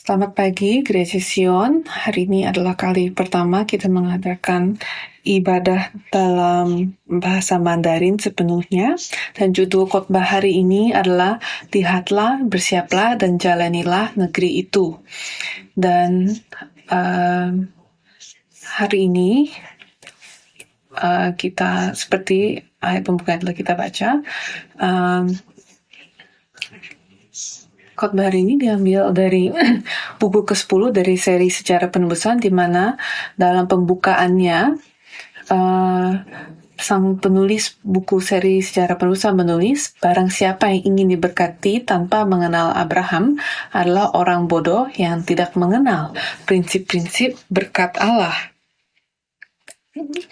Selamat pagi, Gereja Sion. Hari ini adalah kali pertama kita mengadakan ibadah dalam bahasa Mandarin sepenuhnya. Dan judul khotbah hari ini adalah Lihatlah, bersiaplah, dan jalanilah negeri itu. Dan hari ini kita seperti ayat pembukaan telah kita baca, khotbah hari ini diambil dari buku ke-10 dari seri Sejarah Penebusan, di mana dalam pembukaannya sang penulis buku seri Sejarah Penebusan menulis, barang siapa yang ingin diberkati tanpa mengenal Abraham adalah orang bodoh yang tidak mengenal prinsip-prinsip berkat Allah.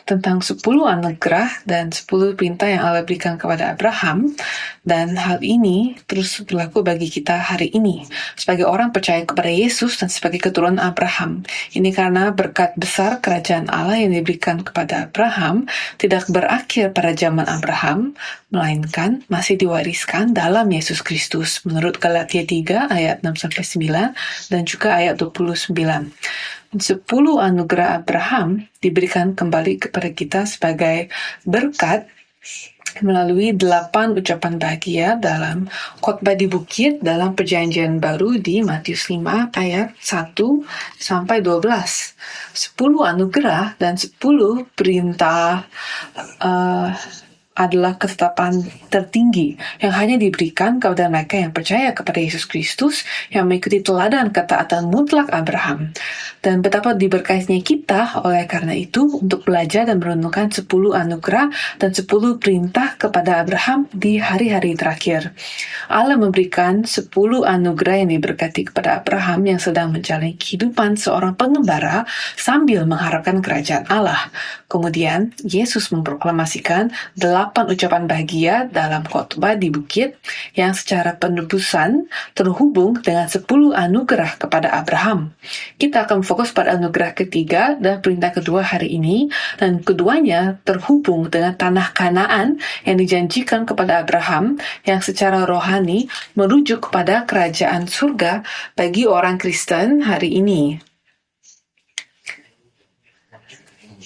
Tentang 10 anugerah dan 10 perintah yang Allah berikan kepada Abraham, dan hal ini terus berlaku bagi kita hari ini sebagai orang percaya kepada Yesus dan sebagai keturunan Abraham. Ini karena berkat besar kerajaan Allah yang diberikan kepada Abraham tidak berakhir pada zaman Abraham, melainkan masih diwariskan dalam Yesus Kristus menurut Galatia 3 ayat 6-9 dan juga ayat 29. 10 anugerah Abraham diberikan kembali kepada kita sebagai berkat melalui 8 ucapan bahagia dalam khotbah di bukit dalam perjanjian baru di Matius 5 ayat 1-12. 10 anugerah dan 10 perintah adalah ketetapan tertinggi yang hanya diberikan kepada mereka yang percaya kepada Yesus Kristus, yang mengikuti teladan ketaatan mutlak Abraham. Dan betapa diberkatinya kita oleh karena itu untuk belajar dan merenungkan 10 anugerah dan 10 perintah kepada Abraham di hari-hari terakhir. Allah memberikan 10 anugerah yang diberkati kepada Abraham yang sedang menjalani kehidupan seorang pengembara sambil mengharapkan kerajaan Allah. Kemudian, Yesus memproklamasikan 8 ucapan bahagia dalam khotbah di bukit yang secara penebusan terhubung dengan 10 anugerah kepada Abraham. Kita akan fokus pada anugerah ketiga dan perintah kedua hari ini, dan keduanya terhubung dengan tanah Kanaan yang dijanjikan kepada Abraham yang secara rohani merujuk kepada kerajaan surga bagi orang Kristen hari ini.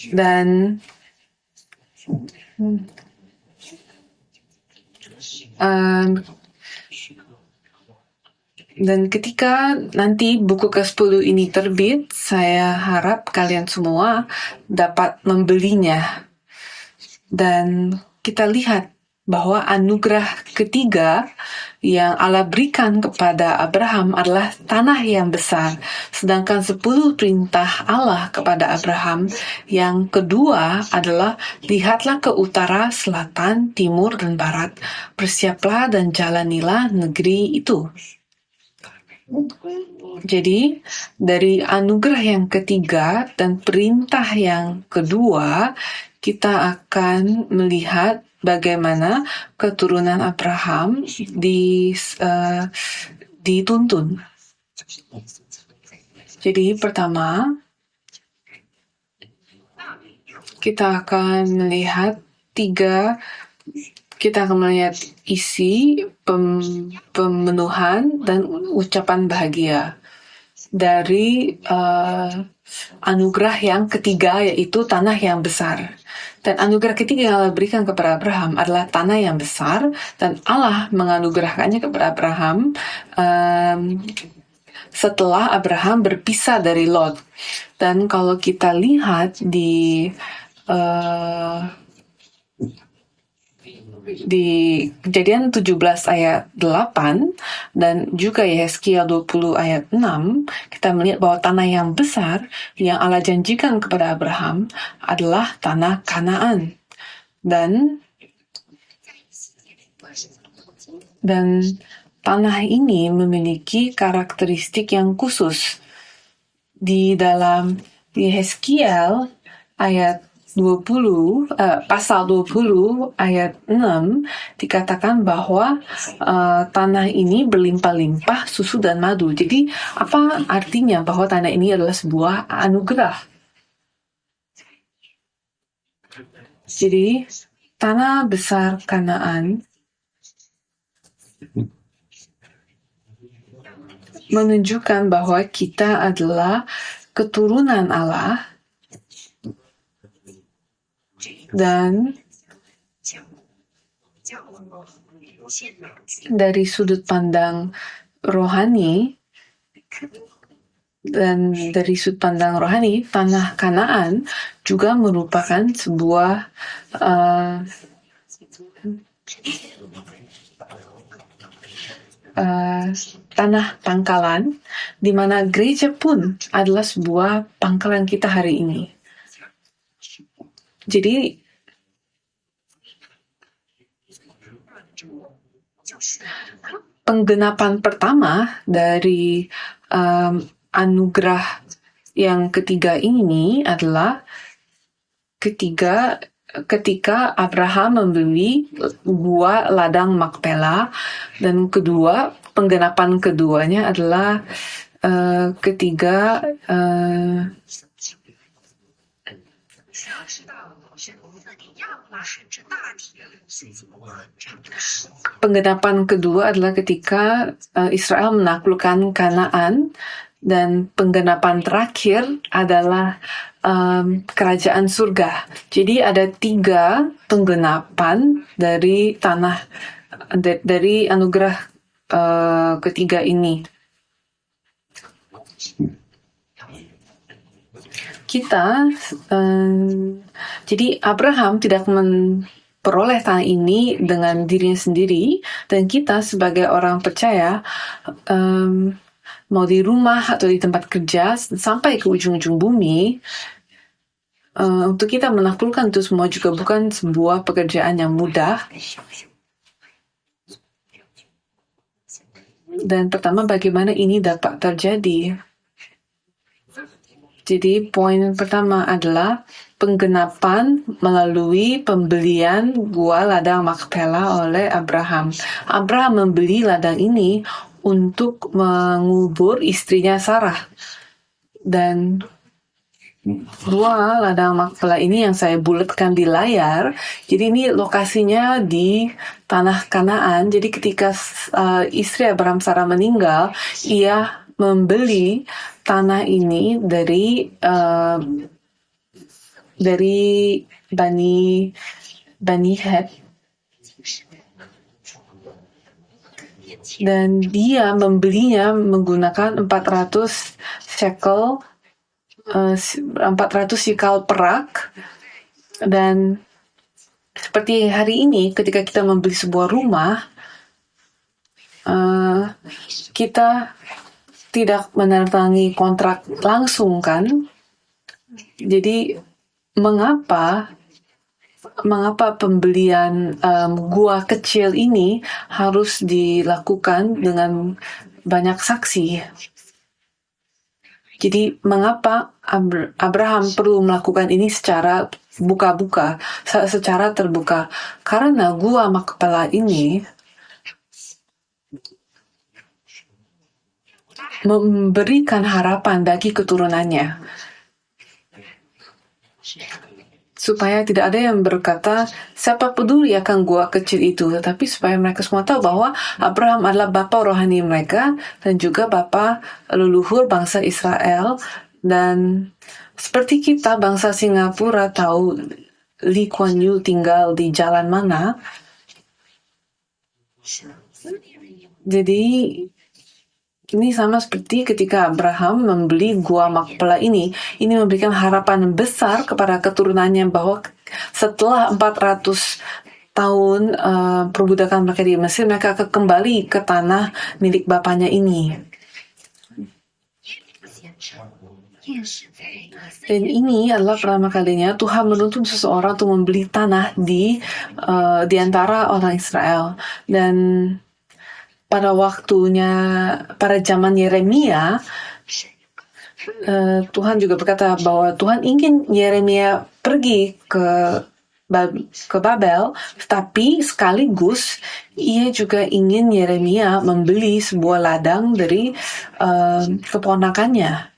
Dan ketika nanti buku ke-10 ini terbit, saya harap kalian semua dapat membelinya. Dan kita lihat bahwa anugerah ketiga yang Allah berikan kepada Abraham adalah tanah yang besar. Sedangkan 10 perintah Allah kepada Abraham yang kedua adalah lihatlah ke utara, selatan, timur, dan barat. Bersiaplah dan jalanilah negeri itu. Jadi, dari anugerah yang ketiga dan perintah yang kedua, kita akan melihat bagaimana keturunan Abraham dituntun. Jadi, pertama, kita akan melihat isi pemenuhan dan ucapan bahagia dari anugerah yang ketiga, yaitu tanah yang besar. Dan anugerah ketiga yang Allah berikan kepada Abraham adalah tanah yang besar, dan Allah menganugerahkannya kepada Abraham setelah Abraham berpisah dari Lot. Dan kalau kita lihat di Kejadian 17 ayat 8 dan juga Yehezkiel 20 ayat 6, kita melihat bahwa tanah yang besar yang Allah janjikan kepada Abraham adalah tanah Kanaan. Dan tanah ini memiliki karakteristik yang khusus. Di dalam Yehezkiel ayat pasal 20 ayat 6 dikatakan bahwa tanah ini berlimpah-limpah susu dan madu. Jadi apa artinya bahwa tanah ini adalah sebuah anugerah? Jadi tanah besar Kanaan menunjukkan bahwa kita adalah keturunan Allah, dan dari sudut pandang rohani, tanah Kanaan juga merupakan sebuah tanah pangkalan, di mana gereja pun adalah sebuah pangkalan kita hari ini. Jadi penggenapan pertama dari anugerah yang ketiga ini adalah ketika Abraham membeli gua ladang Makpela, dan penggenapan keduanya adalah ketika Israel menaklukkan Kanaan, dan penggenapan terakhir adalah kerajaan surga. Jadi ada 3 penggenapan dari anugerah ketiga ini. Jadi Abraham tidak memperoleh tanah ini dengan dirinya sendiri, dan kita sebagai orang percaya, mau di rumah atau di tempat kerja sampai ke ujung-ujung bumi, untuk kita menaklukkan itu semua juga bukan sebuah pekerjaan yang mudah. Dan pertama, bagaimana ini dapat terjadi? Jadi poin pertama adalah penggenapan melalui pembelian gua ladang Makpela oleh Abraham. Abraham membeli ladang ini untuk mengubur istrinya Sarah. Dan gua ladang Makpela ini yang saya bulatkan di layar, jadi ini lokasinya di tanah Kanaan. Jadi ketika istri Abraham Sarah meninggal, ia membeli tanah ini dari Bani Het, dan dia membelinya menggunakan 400 shikal perak. Dan seperti hari ini, ketika kita membeli sebuah rumah, kita tidak menandatangani kontrak langsung, kan? Jadi mengapa pembelian gua kecil ini harus dilakukan dengan banyak saksi? Jadi mengapa Abraham perlu melakukan ini secara secara terbuka? Karena gua Makpela ini memberikan harapan bagi keturunannya, supaya tidak ada yang berkata, siapa peduli akan gua kecil itu, tetapi supaya mereka semua tahu bahwa Abraham adalah bapa rohani mereka, dan juga bapa leluhur bangsa Israel. Dan seperti kita, bangsa Singapura tahu Lee Kuan Yew tinggal di jalan mana. Jadi ini sama seperti ketika Abraham membeli gua Makpela ini memberikan harapan besar kepada keturunannya bahwa setelah 400 tahun perbudakan mereka di Mesir, mereka akan kembali ke tanah milik bapaknya ini. Dan ini adalah pertama kalinya Tuhan menuntun seseorang untuk membeli tanah di antara orang Israel. Dan pada zaman Yeremia, Tuhan juga berkata bahwa Tuhan ingin Yeremia pergi ke Babel, tapi sekaligus ia juga ingin Yeremia membeli sebuah ladang dari keponakannya.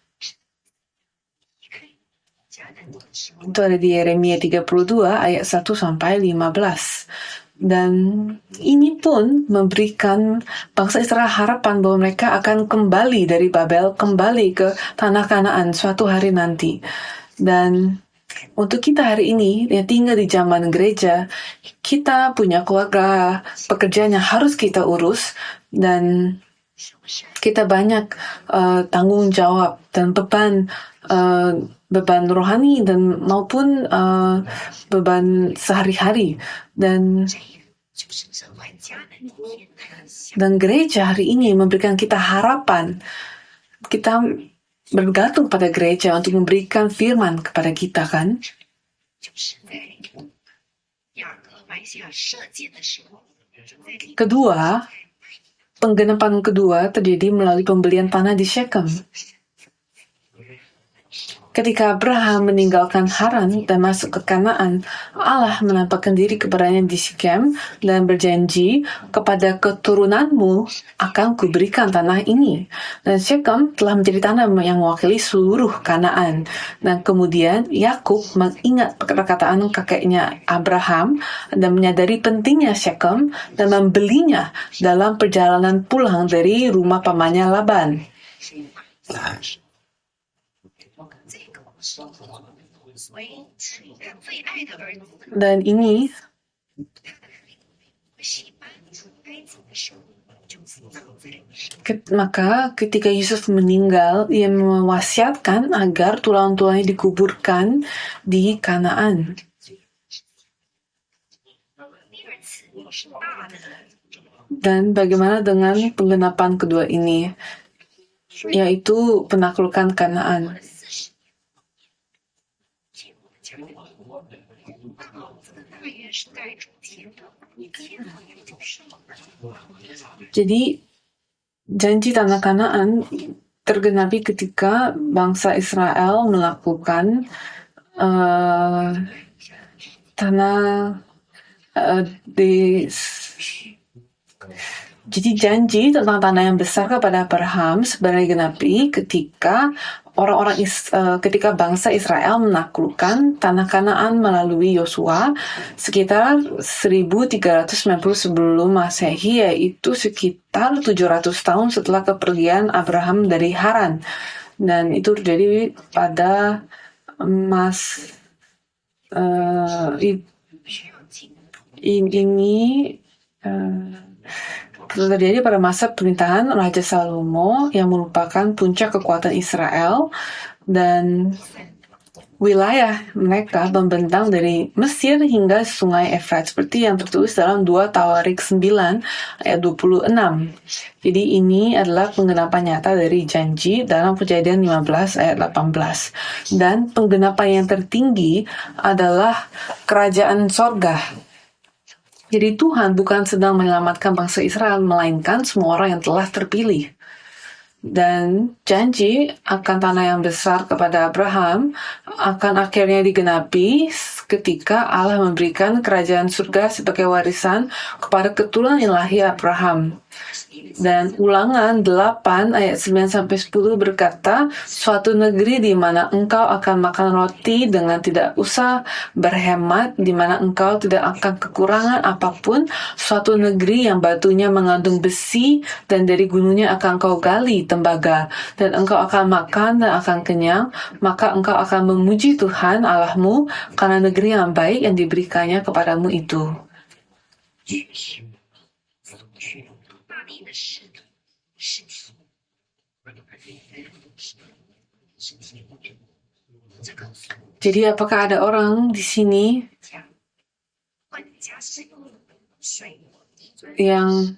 Itu ada di Yeremia 32 ayat 1 sampai 15. Dan ini pun memberikan bangsa Israel harapan bahwa mereka akan kembali dari Babel, kembali ke tanah Kanaan suatu hari nanti. Dan untuk kita hari ini yang tinggal di zaman gereja, kita punya keluarga, pekerjaan yang harus kita urus, dan kita banyak tanggung jawab dan beban rohani dan maupun beban sehari-hari. Dan gereja hari ini memberikan kita harapan. Kita bergantung pada gereja untuk memberikan firman kepada kita, kan? Kedua, penggenapan kedua terjadi melalui pembelian tanah di Shechem. Ketika Abraham meninggalkan Haran dan masuk ke Kanaan, Allah menampakkan diri kepadanya di Shechem dan berjanji, kepada keturunanmu akan kuberikan tanah ini. Dan Shechem telah menjadi tanah yang mewakili seluruh Kanaan. Dan kemudian Yakub mengingat perkataan kakeknya Abraham dan menyadari pentingnya Shechem dan membelinya dalam perjalanan pulang dari rumah pamannya Laban. Dan ini maka ketika Yusuf meninggal, ia mewasiatkan agar tulang-tulangnya dikuburkan di Kanaan. Dan bagaimana dengan penggenapan kedua ini, yaitu penaklukan Kanaan? Jadi janji tanah Kanaan tergenapi ketika bangsa Israel melakukan Jadi janji tentang tanah yang besar kepada Abraham sebenarnya genapi ketika ketika bangsa Israel menaklukkan tanah Kanaan melalui Yosua sekitar 1390 sebelum Masehi, yaitu sekitar 700 tahun setelah kepergian Abraham dari Haran. Dan itu terjadi pada terjadi pada masa pemerintahan Raja Salomo yang merupakan puncak kekuatan Israel, dan wilayah mereka membentang dari Mesir hingga sungai Efrat seperti yang tertulis dalam 2 Tawarik 9 ayat 26. Jadi ini adalah penggenapan nyata dari janji dalam Kejadian 15 ayat 18. Dan penggenapan yang tertinggi adalah kerajaan sorga. Jadi Tuhan bukan sedang menyelamatkan bangsa Israel, melainkan semua orang yang telah terpilih. Dan janji akan tanah yang besar kepada Abraham akan akhirnya digenapi ketika Allah memberikan kerajaan surga sebagai warisan kepada keturunan ilahi Abraham. Dan Ulangan 8 ayat 9-10 berkata, suatu negeri di mana engkau akan makan roti dengan tidak usah berhemat, di mana engkau tidak akan kekurangan apapun, suatu negeri yang batunya mengandung besi dan dari gunungnya akan kau gali tembaga, dan engkau akan makan dan akan kenyang, maka engkau akan memuji Tuhan Allahmu karena negeri yang baik yang diberikannya kepadamu itu. Jadi apakah ada orang di sini yang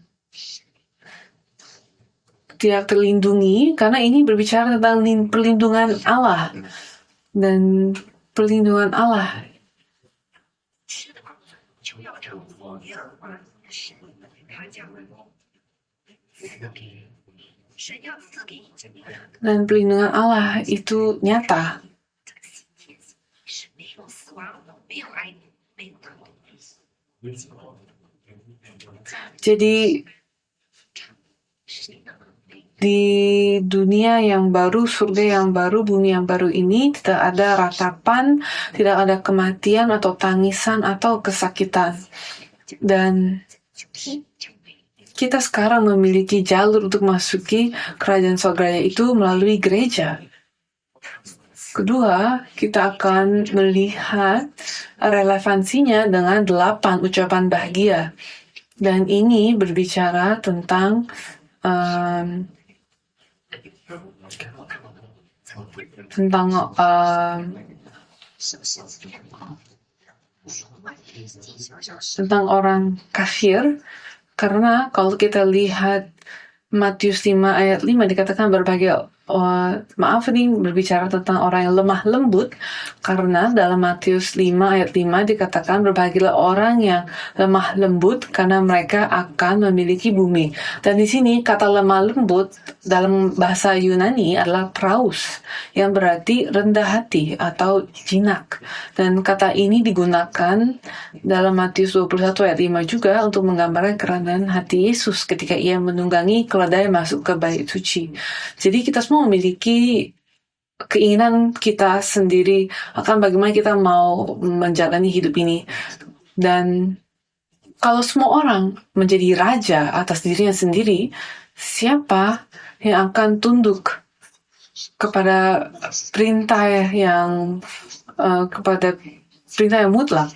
tidak terlindungi? Karena ini berbicara tentang perlindungan Allah dan perlindungan Allah. Dan perlindungan Allah itu nyata. Jadi di dunia yang baru, surga yang baru, bumi yang baru ini tidak ada ratapan, tidak ada kematian atau tangisan atau kesakitan. Dan kita sekarang memiliki jalur untuk masuki kerajaan sorga itu melalui gereja. Kedua, kita akan melihat relevansinya dengan 8 ucapan bahagia. Dan ini berbicara tentang tentang orang kafir, karena kalau kita lihat Matius 5 ayat 5 dikatakan berbagai maaf, ini berbicara tentang orang yang lemah lembut, karena dalam Matius 5 ayat 5 dikatakan berbahagialah orang yang lemah lembut karena mereka akan memiliki bumi. Dan di sini kata lemah lembut dalam bahasa Yunani adalah praus, yang berarti rendah hati atau jinak. Dan kata ini digunakan dalam Matius 21 ayat 5 juga untuk menggambarkan kerendahan hati Yesus ketika ia menunggangi keledai masuk ke bait suci. Jadi kita semua memiliki keinginan kita sendiri akan bagaimana kita mau menjalani hidup ini. Dan kalau semua orang menjadi raja atas dirinya sendiri, siapa yang akan tunduk kepada perintah yang mutlak?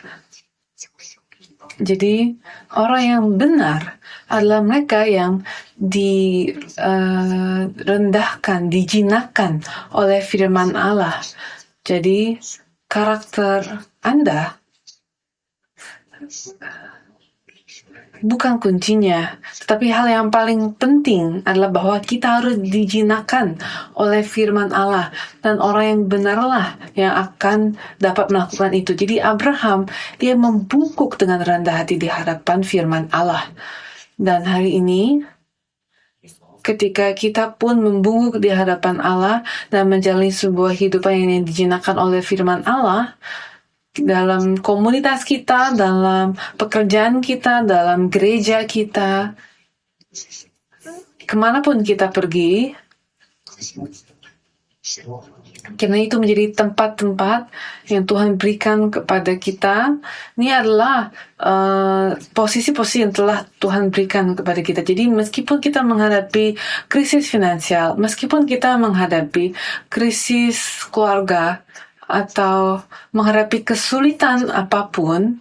Jadi orang yang benar adalah mereka yang direndahkan, dijinakkan oleh firman Allah. Jadi karakter Anda bukan kuncinya, tetapi hal yang paling penting adalah bahwa kita harus dijinakkan oleh firman Allah, dan orang yang benarlah yang akan dapat melakukan itu. Jadi Abraham, dia membungkuk dengan rendah hati di hadapan firman Allah. Dan hari ini, ketika kita pun membungkuk di hadapan Allah dan menjalani sebuah hidupan yang dijinakkan oleh firman Allah, dalam komunitas kita, dalam pekerjaan kita, dalam gereja kita, kemanapun kita pergi, karena itu menjadi tempat-tempat yang Tuhan berikan kepada kita. Ini adalah posisi-posisi yang telah Tuhan berikan kepada kita. Jadi meskipun kita menghadapi krisis finansial, meskipun kita menghadapi krisis keluarga, atau menghadapi kesulitan apapun,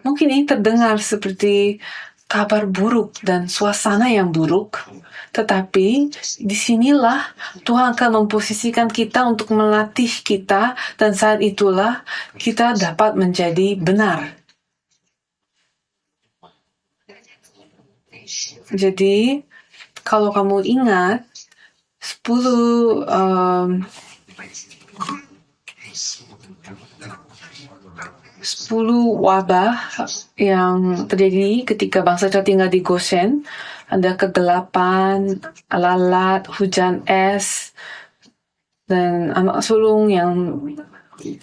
mungkin ini terdengar seperti kabar buruk dan suasana yang buruk, tetapi disinilah Tuhan akan memposisikan kita untuk melatih kita, dan saat itulah kita dapat menjadi benar. Jadi kalau kamu ingat 10 wabah yang terjadi ketika bangsa Israel tinggal di Goshen. Ada kegelapan, lalat, hujan es, dan anak sulung yang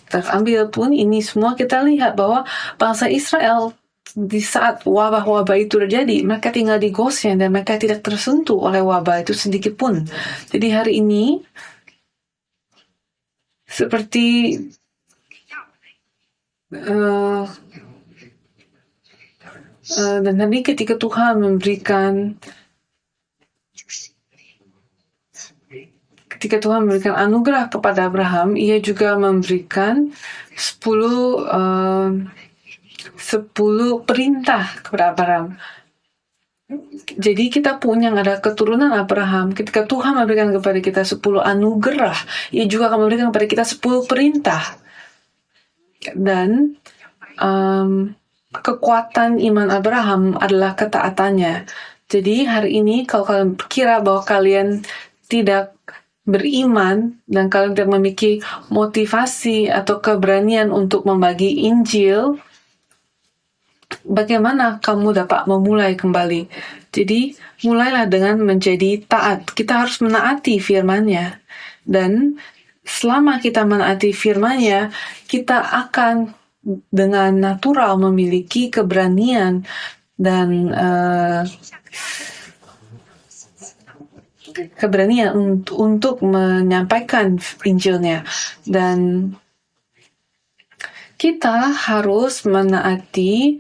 terambil pun. Ini semua kita lihat bahwa bangsa Israel di saat wabah-wabah itu terjadi, mereka tinggal di Goshen dan mereka tidak tersentuh oleh wabah itu sedikit pun. Jadi hari ini seperti dan nanti ketika Tuhan memberikan anugerah kepada Abraham, ia juga memberikan 10 perintah kepada Abraham. Jadi kita punya ada keturunan Abraham. Ketika Tuhan memberikan kepada kita 10 anugerah, ia juga akan memberikan kepada kita 10 perintah. Dan kekuatan iman Abraham adalah ketaatannya. Jadi hari ini kalau kalian kira bahwa kalian tidak beriman dan kalian tidak memiliki motivasi atau keberanian untuk membagi Injil, bagaimana kamu dapat memulai kembali? Jadi mulailah dengan menjadi taat. Kita harus menaati firman-Nya. Dan selama kita menaati firman-Nya, kita akan dengan natural memiliki keberanian dan untuk menyampaikan Injilnya. Dan kita harus menaati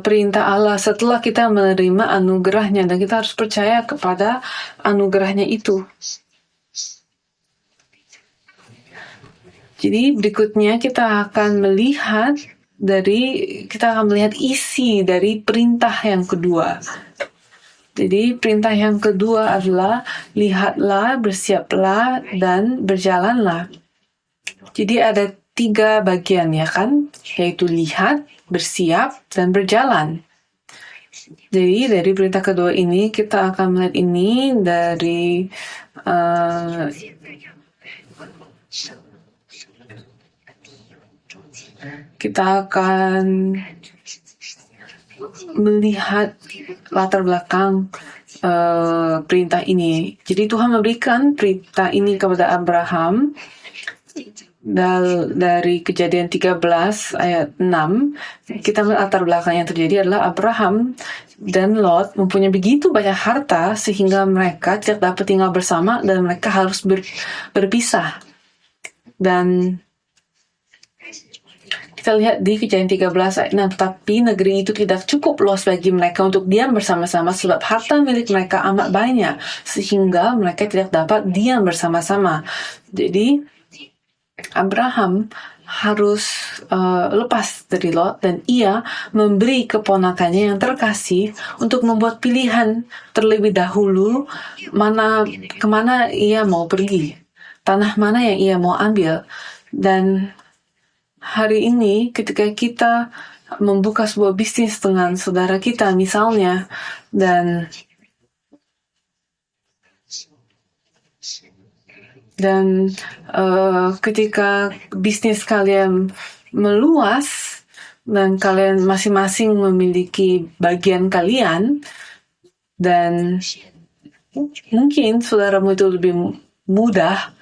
perintah Allah setelah kita menerima anugerahnya, dan kita harus percaya kepada anugerahnya itu. Jadi berikutnya kita akan melihat isi dari perintah yang kedua. Jadi perintah yang kedua adalah lihatlah, bersiaplah, dan berjalanlah. Jadi ada 3 bagian, ya kan? Yaitu lihat, bersiap, dan berjalan. Jadi dari perintah kedua ini kita akan melihat ini dari kita akan melihat latar belakang perintah ini. Jadi Tuhan memberikan perintah ini kepada Abraham dari Kejadian 13 ayat 6. Kita melihat latar belakang yang terjadi adalah Abraham dan Lot mempunyai begitu banyak harta sehingga mereka tidak dapat tinggal bersama dan mereka harus berpisah. Dan kita lihat di Kejadian 13 ayat 6, tetapi negeri itu tidak cukup luas bagi mereka untuk diam bersama-sama sebab harta milik mereka amat banyak sehingga mereka tidak dapat diam bersama-sama. Jadi Abraham harus lepas dari Lot dan ia memberi keponakannya yang terkasih untuk membuat pilihan terlebih dahulu kemana ia mau pergi, tanah mana yang ia mau ambil. Dan hari ini ketika kita membuka sebuah bisnis dengan saudara kita misalnya, dan ketika bisnis kalian meluas dan kalian masing-masing memiliki bagian kalian, dan mungkin saudaramu itu lebih mudah,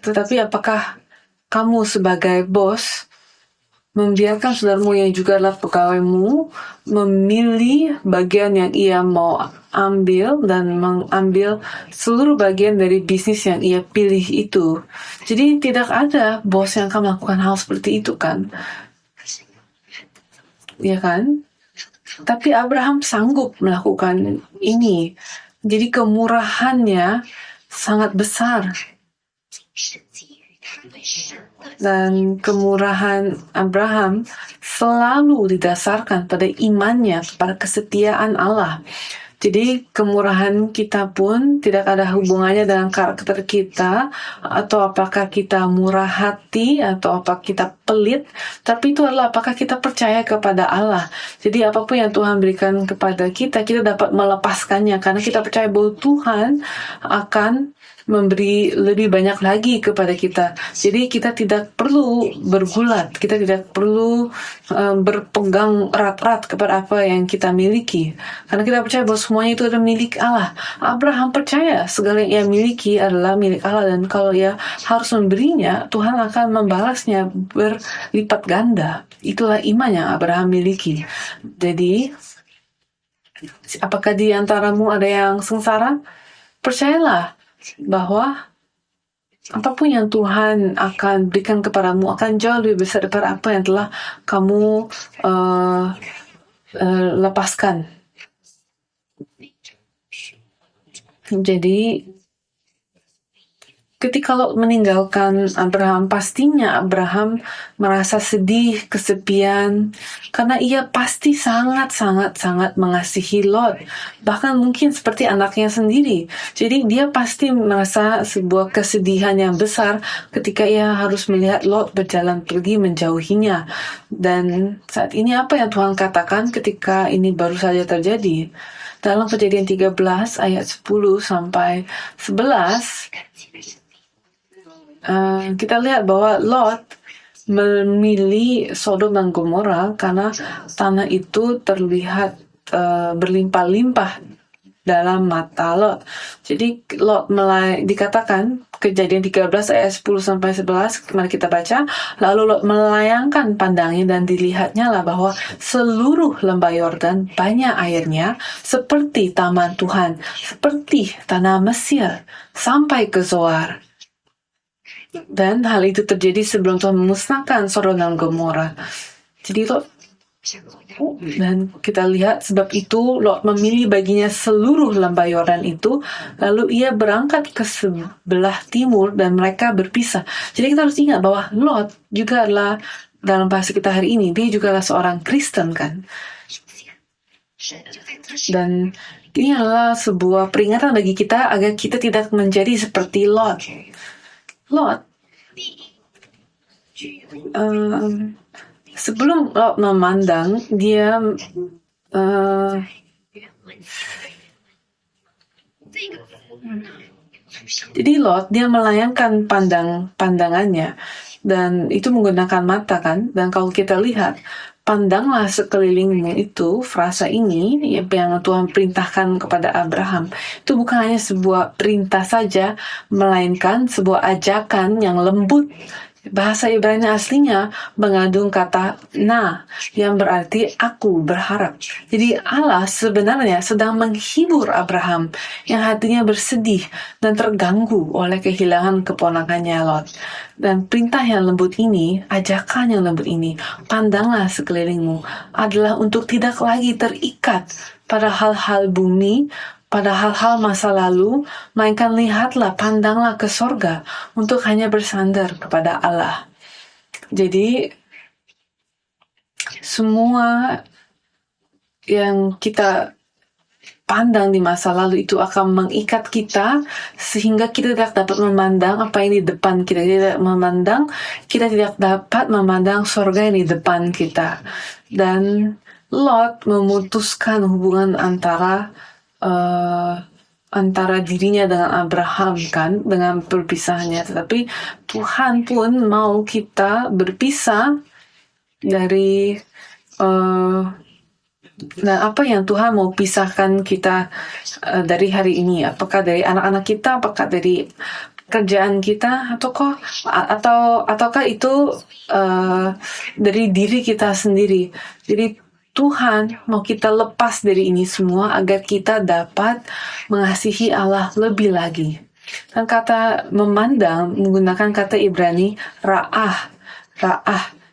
tetapi apakah kamu sebagai bos membiarkan saudaramu yang juga adalah pegawaimu memilih bagian yang ia mau ambil dan mengambil seluruh bagian dari bisnis yang ia pilih itu? Jadi tidak ada bos yang akan melakukan hal seperti itu, kan? Ya kan? Tapi Abraham sanggup melakukan ini. Jadi kemurahannya sangat besar. Dan kemurahan Abraham selalu didasarkan pada imannya kepada kesetiaan Allah. Jadi kemurahan kita pun tidak ada hubungannya dengan karakter kita, atau apakah kita murah hati, atau apakah kita pelit, tapi itu adalah apakah kita percaya kepada Allah. Jadi apapun yang Tuhan berikan kepada kita, kita dapat melepaskannya karena kita percaya bahwa Tuhan akan memberi lebih banyak lagi kepada kita. Jadi kita tidak perlu bergulat, kita tidak perlu berpegang erat-erat kepada apa yang kita miliki, karena kita percaya bahwa semuanya itu adalah milik Allah. Abraham percaya segala yang ia miliki adalah milik Allah, dan kalau ia harus memberinya, Tuhan akan membalasnya berlipat ganda. Itulah iman yang Abraham miliki. Jadi apakah di antaramu ada yang sengsara? Percayalah bahwa apapun yang Tuhan akan berikan kepadamu akan jauh lebih besar daripada apa yang telah kamu lepaskan. Jadi ketika Lot meninggalkan Abraham, pastinya Abraham merasa sedih, kesepian, karena ia pasti sangat mengasihi Lot, bahkan mungkin seperti anaknya sendiri. Jadi dia pasti merasa sebuah kesedihan yang besar ketika ia harus melihat Lot berjalan pergi menjauhinya. Dan saat ini apa yang Tuhan katakan ketika ini baru saja terjadi? Dalam Kejadian 13 ayat 10 sampai 11, kita lihat bahwa Lot memilih Sodom dan Gomora karena tanah itu terlihat berlimpah-limpah dalam mata Lot. Jadi Lot dikatakan Kejadian 13 ayat 10 sampai 11, mari kita baca. Lalu Lot melayangkan pandangnya dan dilihatnya lah bahwa seluruh lembah Yordan banyak airnya seperti taman Tuhan, seperti tanah Mesir sampai ke Zoar. Dan hal itu terjadi sebelum Tuhan memusnahkan Sodom dan Gomora. Jadi Lot, dan kita lihat sebab itu Lot memilih baginya seluruh lembah Yordan itu, lalu ia berangkat ke sebelah timur dan mereka berpisah. Jadi kita harus ingat bahwa Lot juga adalah, dalam bahasa kita hari ini, dia juga adalah seorang Kristen kan. Dan ini adalah sebuah peringatan bagi kita agar kita tidak menjadi seperti Lot. Lot, sebelum Lot memandang, dia jadi Lot, dia melayangkan pandangannya, dan itu menggunakan mata kan. Dan kalau kita lihat, pandanglah sekelilingmu itu, frasa ini yang Tuhan perintahkan kepada Abraham, itu bukan hanya sebuah perintah saja, melainkan sebuah ajakan yang lembut. Bahasa Ibrani aslinya mengandung kata na, yang berarti aku berharap. Jadi Allah sebenarnya sedang menghibur Abraham yang hatinya bersedih dan terganggu oleh kehilangan keponakannya Lot. Dan perintah yang lembut ini, ajakan yang lembut ini, pandanglah sekelilingmu, adalah untuk tidak lagi terikat pada hal-hal bumi, pada hal-hal masa lalu, melainkan lihatlah, pandanglah ke sorga untuk hanya bersandar kepada Allah. Jadi, semua yang kita pandang di masa lalu itu akan mengikat kita sehingga kita tidak dapat memandang apa yang di depan kita. Kita tidak dapat memandang sorga yang di depan kita. Dan Lot memutuskan hubungan antara dirinya dengan Abraham kan, dengan perpisahannya. Tetapi Tuhan pun mau kita berpisah dari dan apa yang Tuhan mau pisahkan kita dari hari ini? Apakah dari anak-anak kita? Apakah dari kerjaan kita? Ataukah itu dari diri kita sendiri? Jadi Tuhan mau kita lepas dari ini semua agar kita dapat mengasihi Allah lebih lagi. Dan kata memandang menggunakan kata Ibrani ra'ah,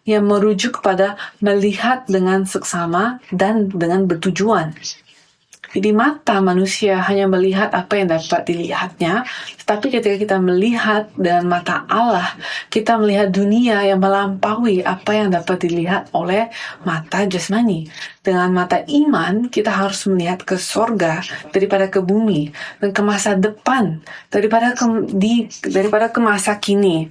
yang merujuk kepada melihat dengan seksama dan dengan bertujuan. Jadi mata manusia hanya melihat apa yang dapat dilihatnya, tetapi ketika kita melihat dengan mata Allah, kita melihat dunia yang melampaui apa yang dapat dilihat oleh mata jasmani. Dengan mata iman, kita harus melihat ke sorga daripada ke bumi, dan ke masa depan daripada ke masa kini.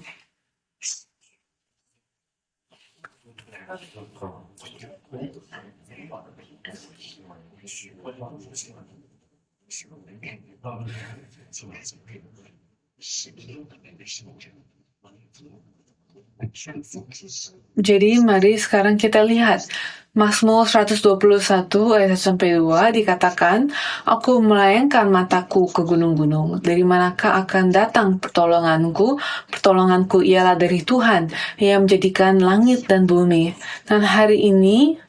Jadi mari sekarang kita lihat Mazmur 121 ayat 1-2 dikatakan, aku melayangkan mataku ke gunung-gunung. Dari manakah akan datang pertolonganku? Pertolonganku ialah dari Tuhan yang menjadikan langit dan bumi. Dan hari ini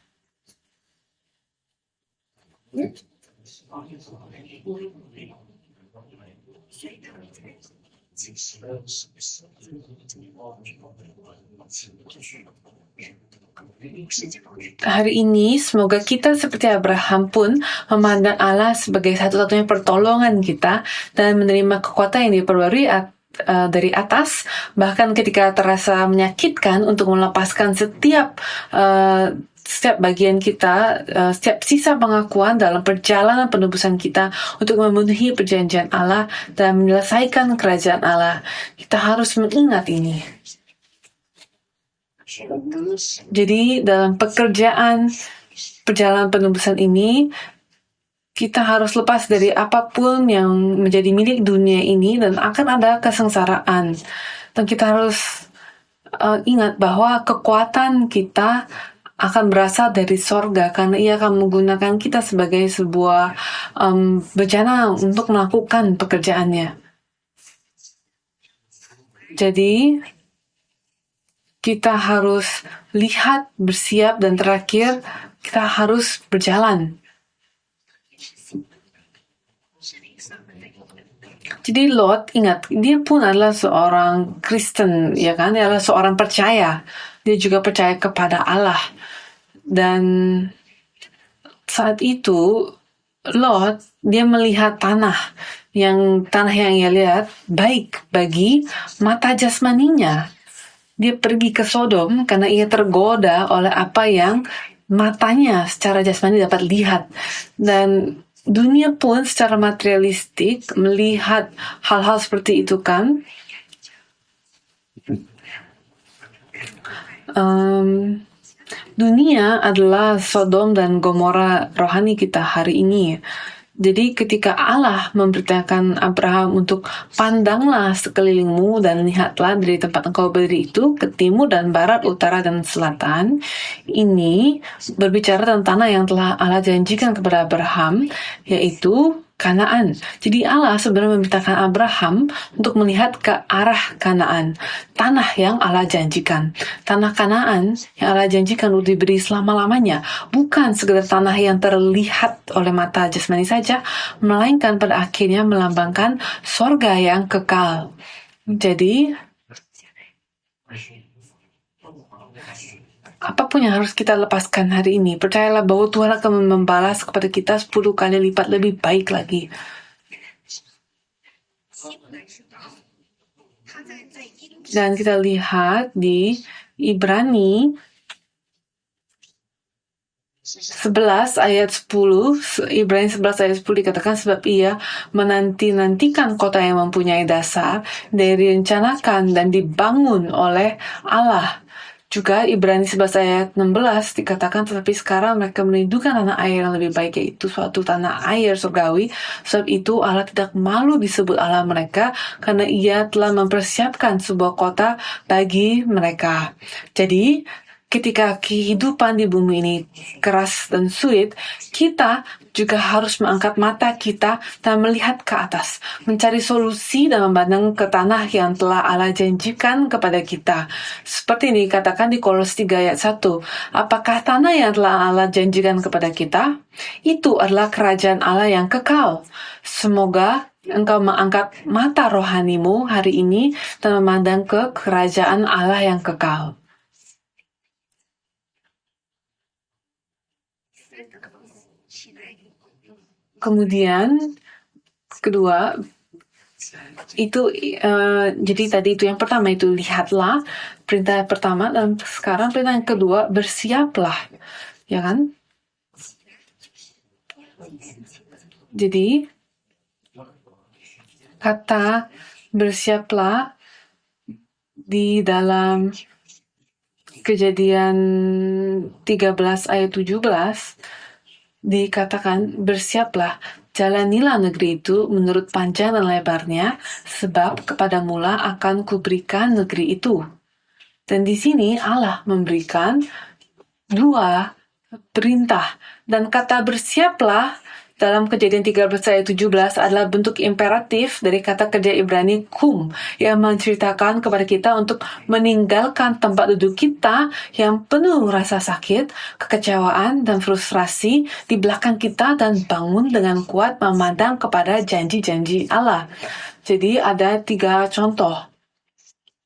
semoga kita seperti Abraham pun memandang Allah sebagai satu-satunya pertolongan kita dan menerima kekuatan yang diperbarui dari atas, bahkan ketika terasa menyakitkan, untuk melepaskan setiap bagian kita, setiap sisa pengakuan dalam perjalanan penebusan kita untuk memenuhi perjanjian Allah dan menyelesaikan kerajaan Allah. Kita harus mengingat ini. Jadi dalam pekerjaan perjalanan penebusan ini, kita harus lepas dari apapun yang menjadi milik dunia ini dan akan ada kesengsaraan. Dan kita harus ingat bahwa kekuatan kita akan berasal dari sorga, karena ia akan menggunakan kita sebagai sebuah bejana untuk melakukan pekerjaannya. Jadi kita harus lihat, bersiap, dan terakhir kita harus berjalan. Jadi Lot, ingat, dia pun adalah seorang Kristen, ya kan? Dia adalah seorang percaya. Dia juga percaya kepada Allah. Dan saat itu Lot, dia melihat tanah yang ia lihat baik bagi mata jasmaninya. Dia pergi ke Sodom karena ia tergoda oleh apa yang matanya secara jasmani dapat lihat. Dan dunia pun secara materialistik melihat hal-hal seperti itu kan. Dunia adalah Sodom dan Gomora rohani kita hari ini. Jadi ketika Allah memberitakan Abraham untuk pandanglah sekelilingmu dan lihatlah dari tempat engkau berdiri itu ke timur dan barat, utara dan selatan, ini berbicara tentang tanah yang telah Allah janjikan kepada Abraham, yaitu Kanaan. Jadi Allah sebenarnya memerintahkan Abraham untuk melihat ke arah Kanaan, tanah yang Allah janjikan. Tanah Kanaan yang Allah janjikan untuk diberi selama-lamanya, bukan sekedar tanah yang terlihat oleh mata jasmani saja, melainkan pada akhirnya melambangkan sorga yang kekal. Jadi, apapun yang harus kita lepaskan hari ini, percayalah bahwa Tuhan akan membalas kepada kita 10 kali lipat lebih baik lagi. Dan kita lihat di Ibrani 11 ayat 10, Ibrani 11 ayat 10 dikatakan, sebab ia menanti-nantikan kota yang mempunyai dasar, direncanakan dan dibangun oleh Allah. Juga Ibrani 11 ayat 16 dikatakan, tetapi sekarang mereka merindukan tanah air yang lebih baik, yaitu suatu tanah air surgawi. Sebab itu Allah tidak malu disebut Allah mereka, karena ia telah mempersiapkan sebuah kota bagi mereka. Jadi, ketika kehidupan di bumi ini keras dan sulit, kita juga harus mengangkat mata kita dan melihat ke atas, mencari solusi dan memandang ke tanah yang telah Allah janjikan kepada kita. Seperti ini dikatakan di Kolose 3 ayat 1. Apakah tanah yang telah Allah janjikan kepada kita? Itu adalah kerajaan Allah yang kekal. Semoga engkau mengangkat mata rohanimu hari ini dan memandang ke kerajaan Allah yang kekal. Kemudian kedua itu jadi tadi itu yang pertama itu lihatlah, perintah pertama, dan sekarang perintah yang kedua bersiaplah, ya kan? Jadi kata bersiaplah di dalam Kejadian 13 ayat 17 dikatakan, bersiaplah, jalanilah negeri itu menurut panjang dan lebarnya, sebab kepadamulah akan kuberikan negeri itu. Dan di sini Allah memberikan 2 perintah, dan kata bersiaplah dalam Kejadian 13 ayat 17 adalah bentuk imperatif dari kata kerja Ibrani kum, yang menceritakan kepada kita untuk meninggalkan tempat duduk kita yang penuh rasa sakit, kekecewaan, dan frustrasi di belakang kita dan bangun dengan kuat memandang kepada janji-janji Allah. Jadi ada 3 contoh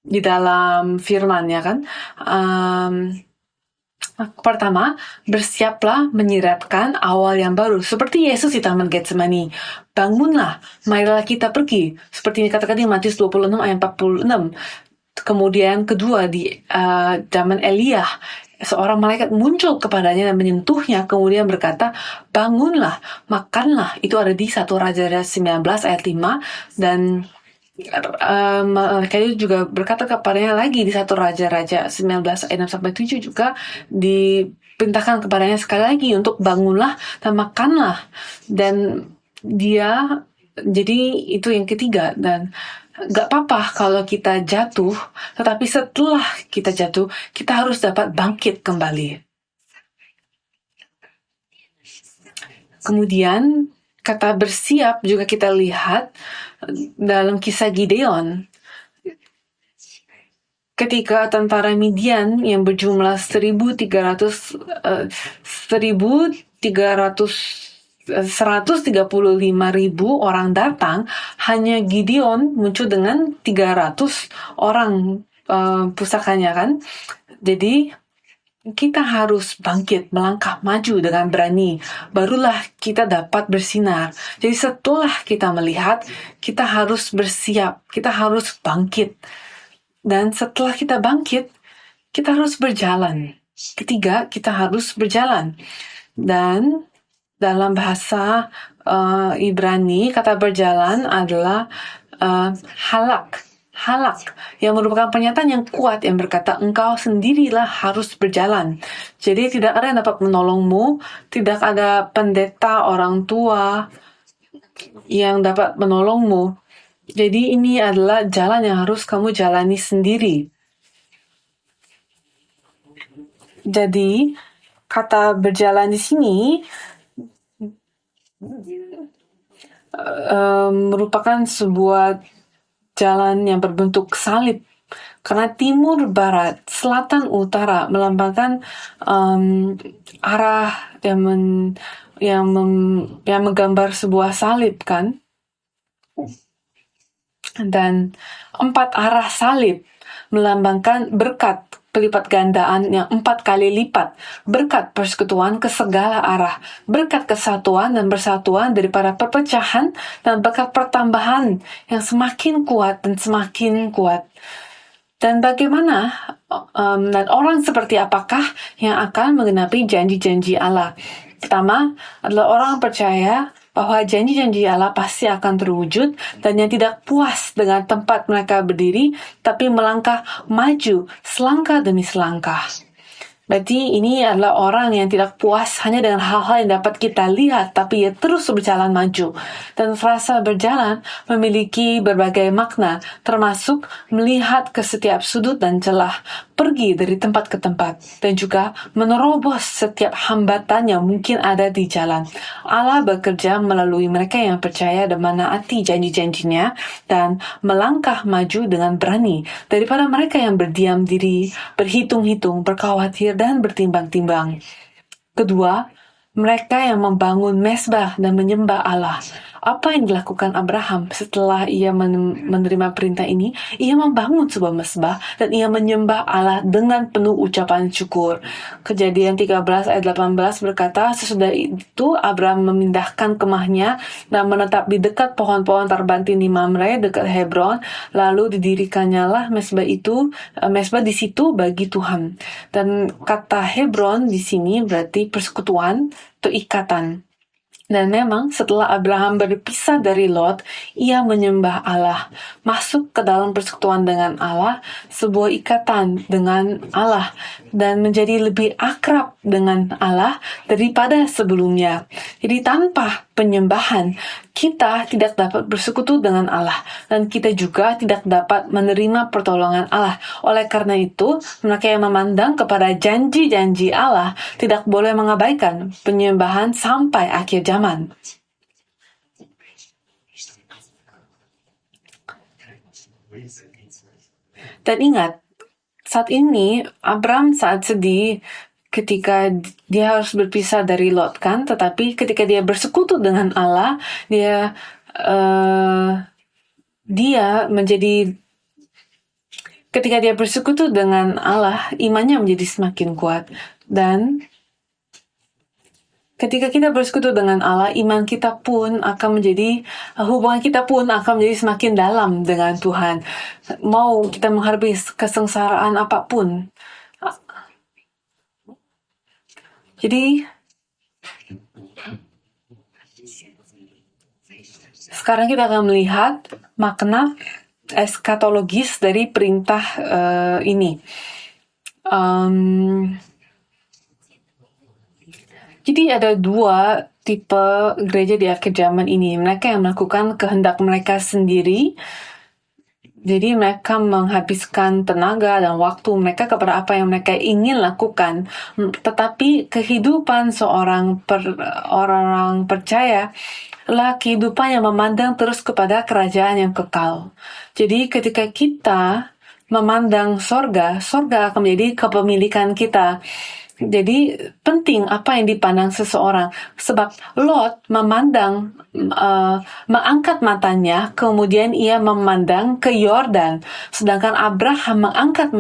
di dalam firman, ya kan? Pertama, bersiaplah menyiratkan awal yang baru. Seperti Yesus di Taman Getsemani. Bangunlah, marilah kita pergi. Seperti yang dikatakan di Matius 26 ayat 46. Kemudian kedua, di zaman Elia, seorang malaikat muncul kepadanya dan menyentuhnya, kemudian berkata, bangunlah, makanlah. Itu ada di 1 Raja-Raja 19 ayat 5, dan malaikat itu juga berkata kepadanya lagi di 1 Raja-Raja 19 ayat 6-7 juga diperintahkan kepadanya sekali lagi untuk bangunlah dan makanlah. Dan dia, jadi itu yang ketiga. Dan gak apa-apa kalau kita jatuh, tetapi setelah kita jatuh, kita harus dapat bangkit kembali. Kemudian kata bersiap juga kita lihat dalam kisah Gideon. Ketika tentara Midian yang berjumlah 1.300 135.000 orang datang, hanya Gideon muncul dengan 300 orang pusakanya kan. Jadi kita harus bangkit, melangkah maju dengan berani. Barulah kita dapat bersinar. Jadi setelah kita melihat, kita harus bersiap, kita harus bangkit. Dan setelah kita bangkit, kita harus berjalan. Ketiga, kita harus berjalan. Dan dalam bahasa Ibrani, kata berjalan adalah halak, yang merupakan pernyataan yang kuat yang berkata engkau sendirilah harus berjalan. Jadi tidak ada yang dapat menolongmu, tidak ada pendeta, orang tua yang dapat menolongmu. Jadi ini adalah jalan yang harus kamu jalani sendiri. Jadi kata berjalan di sini merupakan sebuah jalan yang berbentuk salib, karena timur, barat, selatan, utara melambangkan arah yang menggambar sebuah salib kan. Dan 4 arah salib melambangkan berkat pelipat gandaan yang 4 kali lipat, berkat persekutuan ke segala arah, berkat kesatuan dan bersatuan daripada perpecahan, dan berkat pertambahan yang semakin kuat dan semakin kuat. Dan bagaimana dan orang seperti apakah yang akan menggenapi janji-janji Allah? Pertama adalah orang percaya bahwa janji-janji Allah pasti akan terwujud, dan yang tidak puas dengan tempat mereka berdiri, tapi melangkah maju selangkah demi selangkah. Berarti ini adalah orang yang tidak puas hanya dengan hal-hal yang dapat kita lihat, tapi ia terus berjalan maju. Dan frasa berjalan memiliki berbagai makna, termasuk melihat ke setiap sudut dan celah, pergi dari tempat ke tempat, dan juga menerobos setiap hambatan yang mungkin ada di jalan. Allah bekerja melalui mereka yang percaya dan menaati janji-janjinya, dan melangkah maju dengan berani daripada mereka yang berdiam diri, berhitung-hitung, berkhawatir, dan bertimbang-timbang. Kedua, mereka yang membangun mezbah dan menyembah Allah. Apa yang dilakukan Abraham setelah ia menerima perintah ini? Ia membangun sebuah mezbah dan ia menyembah Allah dengan penuh ucapan syukur. Kejadian 13 ayat 18 berkata, sesudah itu Abraham memindahkan kemahnya dan menetap di dekat pohon-pohon tarbantin di Mamre dekat Hebron. Lalu didirikannya lah mezbah di situ bagi Tuhan. Dan kata Hebron di sini berarti persekutuan atau ikatan. Dan memang setelah Abraham berpisah dari Lot, ia menyembah Allah, masuk ke dalam persekutuan dengan Allah, sebuah ikatan dengan Allah, dan menjadi lebih akrab dengan Allah daripada sebelumnya. Jadi tanpa penyembahan, kita tidak dapat bersekutu dengan Allah, dan kita juga tidak dapat menerima pertolongan Allah. Oleh karena itu, mereka yang memandang kepada janji-janji Allah tidak boleh mengabaikan penyembahan sampai akhir zaman. Dan ingat, saat ini Abram saat sedih ketika dia harus berpisah dari Lot kan, tetapi ketika dia bersekutu dengan Allah, ketika dia bersekutu dengan Allah, imannya menjadi semakin kuat. Dan ketika kita bersekutu dengan Allah, hubungan kita pun akan menjadi semakin dalam dengan Tuhan. Mau kita menghadapi kesengsaraan apapun. Jadi, sekarang kita akan melihat makna eskatologis dari perintah ini. Jadi ada 2 tipe gereja di akhir zaman ini. Mereka yang melakukan kehendak mereka sendiri. Jadi mereka menghabiskan tenaga dan waktu mereka kepada apa yang mereka ingin lakukan. Tetapi kehidupan seorang orang percaya adalah kehidupan yang memandang terus kepada kerajaan yang kekal. Jadi ketika kita memandang sorga akan menjadi kepemilikan kita. Jadi penting apa yang dipandang seseorang, sebab Lot mengangkat matanya, kemudian ia memandang ke Yordan, sedangkan Abraham mengangkat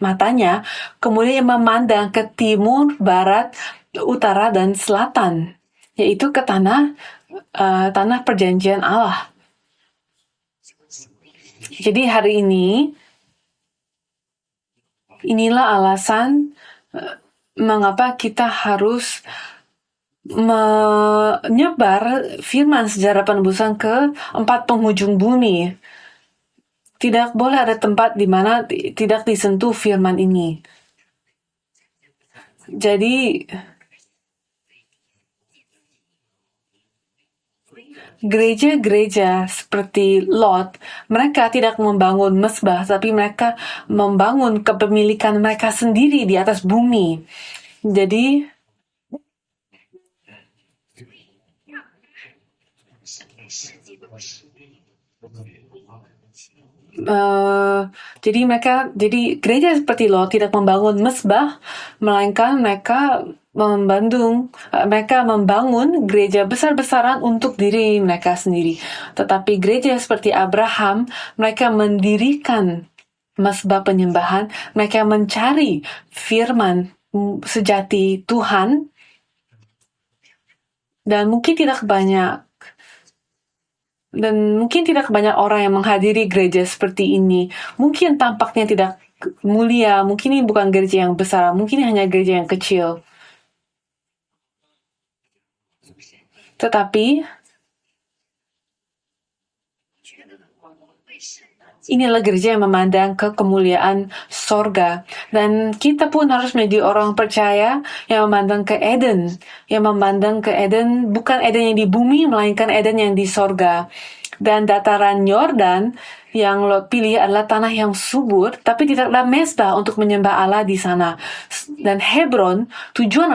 matanya, kemudian ia memandang ke timur, barat, utara, dan selatan, yaitu ke tanah perjanjian Allah. Jadi hari ini, inilah alasan mengapa kita harus menyebar firman sejarah penebusan ke 4 penghujung bumi. Tidak boleh ada tempat di mana tidak disentuh firman ini. Jadi, gereja-gereja seperti Lot, mereka tidak membangun mezbah, tapi mereka membangun kepemilikan mereka sendiri di atas bumi. Jadi, jadi gereja seperti Lot tidak membangun mezbah, melainkan mereka membangun gereja besar-besaran untuk diri mereka sendiri. Tetapi gereja seperti Abraham, mereka mendirikan mezbah penyembahan, mereka mencari firman sejati Tuhan, dan mungkin tidak banyak orang yang menghadiri gereja seperti ini. Mungkin tampaknya tidak mulia, mungkin ini bukan gereja yang besar, mungkin hanya gereja yang kecil. Tetapi inilah gereja yang memandang ke kemuliaan sorga. Dan kita pun harus menjadi orang percaya yang memandang ke Eden. Yang memandang ke Eden, bukan Eden yang di bumi, melainkan Eden yang di sorga. Dan dataran Yordan yang Lot pilih adalah tanah yang subur, tapi tidak ada mezbah untuk menyembah Allah di sana. Dan Hebron, tujuan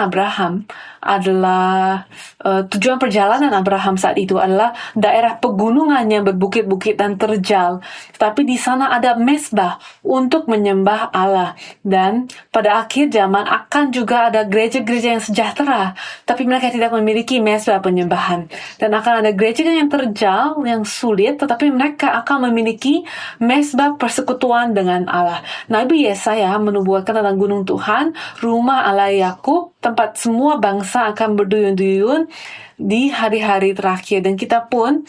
perjalanan Abraham saat itu adalah daerah pegunungan yang berbukit-bukit dan terjal. Tetapi di sana ada mezbah untuk menyembah Allah. Dan pada akhir zaman akan juga ada gereja-gereja yang sejahtera, tapi mereka tidak memiliki mezbah penyembahan. Dan akan ada gereja yang terjal, yang sulit, tetapi mereka akan memiliki mezbah persekutuan dengan Allah. Nabi Yesaya menubuatkan tentang gunung Tuhan, rumah Allah Yakub, tempat semua bangsa akan berduyun-duyun di hari-hari terakhir. Dan kita pun,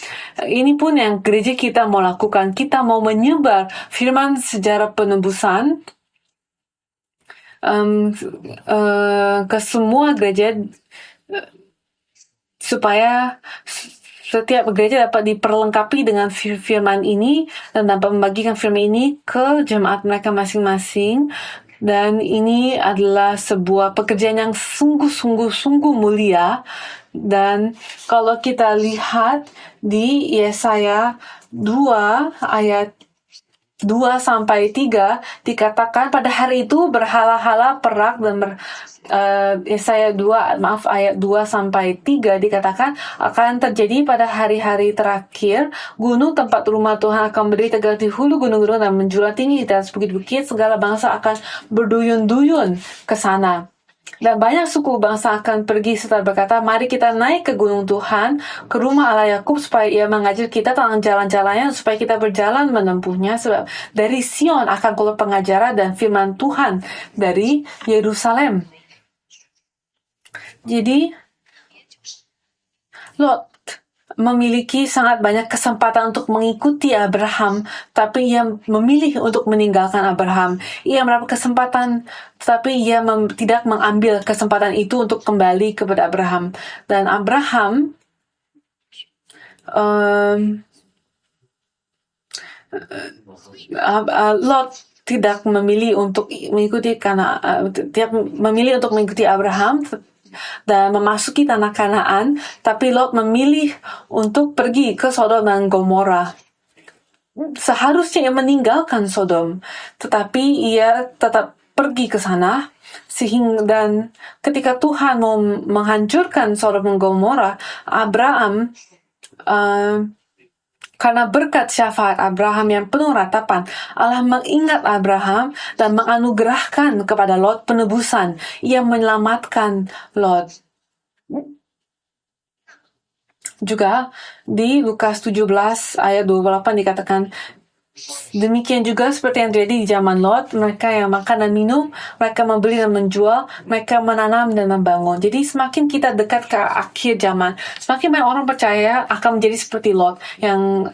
ini pun yang gereja kita mau lakukan. Kita mau menyebar firman sejarah penebusan ke semua gereja, supaya setiap gereja dapat diperlengkapi dengan firman ini dan dapat membagikan firman ini ke jemaat mereka masing-masing. Dan ini adalah sebuah pekerjaan yang sungguh mulia. Dan kalau kita lihat di Yesaya 2 ayat 2-3 dikatakan pada hari itu berhala-hala perak dan ayat 2-3 dikatakan akan terjadi pada hari-hari terakhir, gunung tempat rumah Tuhan akan berdiri tegak di hulu gunung-gunung dan menjulang tinggi di atas bukit-bukit, segala bangsa akan berduyun-duyun ke sana. Dan banyak suku bangsa akan pergi serta berkata, mari kita naik ke gunung Tuhan, ke rumah Allah Yakub, supaya ia mengajar kita tentang jalan-jalannya, supaya kita berjalan menempuhnya. Sebab dari Sion akan keluar pengajaran dan firman Tuhan dari Yerusalem. Jadi, Lot memiliki sangat banyak kesempatan untuk mengikuti Abraham, tapi ia memilih untuk meninggalkan Abraham. Ia mendapat kesempatan, tetapi ia tidak mengambil kesempatan itu untuk kembali kepada Abraham. Dan Abraham Lot tidak memilih untuk mengikuti Abraham dan memasuki tanah Kanaan, tapi Lot memilih untuk pergi ke Sodom dan Gomora. Seharusnya ia meninggalkan Sodom, tetapi ia tetap pergi ke sana. Dan ketika Tuhan mau menghancurkan Sodom dan Gomora, Abraham Karena berkat syafaat Abraham yang penuh ratapan, Allah mengingat Abraham dan menganugerahkan kepada Lot penebusan. Ia menyelamatkan Lot. Juga di Lukas 17 ayat 28 dikatakan, demikian juga seperti yang terjadi di zaman Lot, mereka yang makan dan minum, mereka membeli dan menjual, mereka menanam dan membangun. Jadi semakin kita dekat ke akhir zaman, semakin banyak orang percaya akan menjadi seperti Lot, yang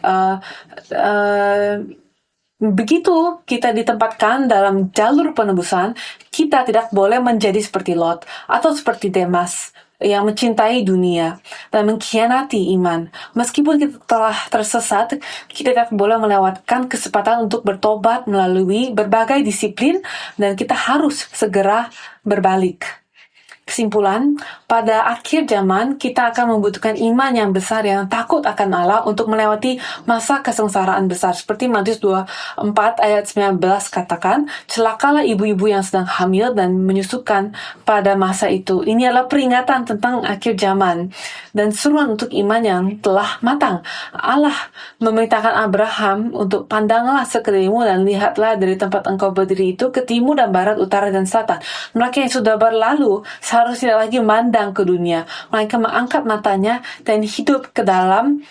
begitu kita ditempatkan dalam jalur penebusan, kita tidak boleh menjadi seperti Lot atau seperti Demas yang mencintai dunia dan mengkhianati iman. Meskipun kita telah tersesat, kita tidak boleh melewatkan kesempatan untuk bertobat melalui berbagai disiplin, dan kita harus segera berbalik. Kesimpulan, pada akhir zaman kita akan membutuhkan iman yang besar yang takut akan Allah untuk melewati masa kesengsaraan besar. Seperti Matius 24 ayat 19 katakan, celakalah ibu-ibu yang sedang hamil dan menyusukan pada masa itu. Ini adalah peringatan tentang akhir zaman dan seruan untuk iman yang telah matang. Allah memerintahkan Abraham untuk pandanglah sekelilingmu dan lihatlah dari tempat engkau berdiri itu ke timur dan barat, utara dan selatan. Mereka yang sudah berlalu seharusnya tidak lagi memandang ke dunia, melainkan mengangkat matanya dan hidup dalam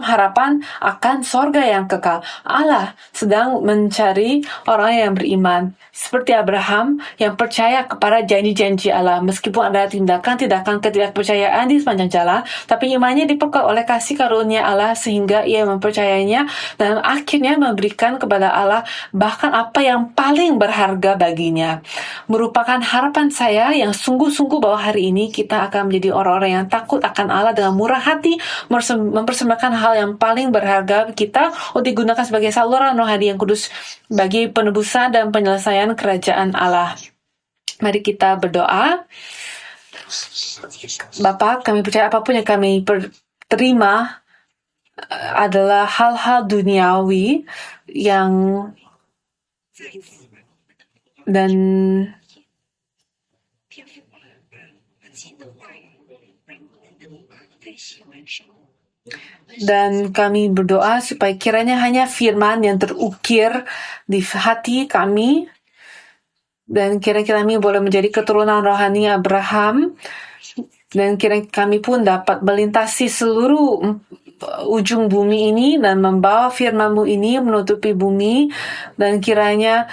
harapan akan sorga yang kekal. Allah sedang mencari orang yang beriman seperti Abraham yang percaya kepada janji-janji Allah, meskipun ada tindakan-tindakan ketidakpercayaan di sepanjang jalan, tapi imannya diperkuat oleh kasih karunia Allah sehingga ia mempercayainya dan akhirnya memberikan kepada Allah bahkan apa yang paling berharga baginya. Merupakan harapan saya yang sungguh-sungguh bahwa hari ini kita akan menjadi orang-orang yang takut akan Allah dengan murah hati, mempersembahkan hal yang paling berharga kita untuk digunakan sebagai saluran rohani yang kudus bagi penebusan dan penyelesaian kerajaan Allah. Mari kita berdoa. Bapa, kami percaya apapun yang kami terima adalah hal-hal duniawi dan kami berdoa supaya kiranya hanya firman yang terukir di hati kami, dan kira-kira kami boleh menjadi keturunan rohani Abraham, dan kira kami pun dapat melintasi seluruh ujung bumi ini dan membawa firman-Mu ini menutupi bumi, dan kiranya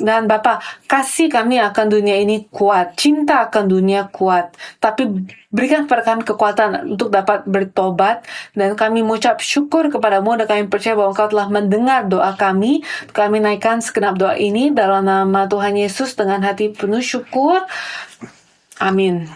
dan Bapa, kasih kami akan dunia ini kuat, cinta akan dunia kuat, tapi berikan kepada kami kekuatan untuk dapat bertobat, dan kami mengucap syukur kepadamu, dan kami percaya bahwa Engkau telah mendengar doa kami. Kami naikkan segenap doa ini dalam nama Tuhan Yesus dengan hati penuh syukur. Amin.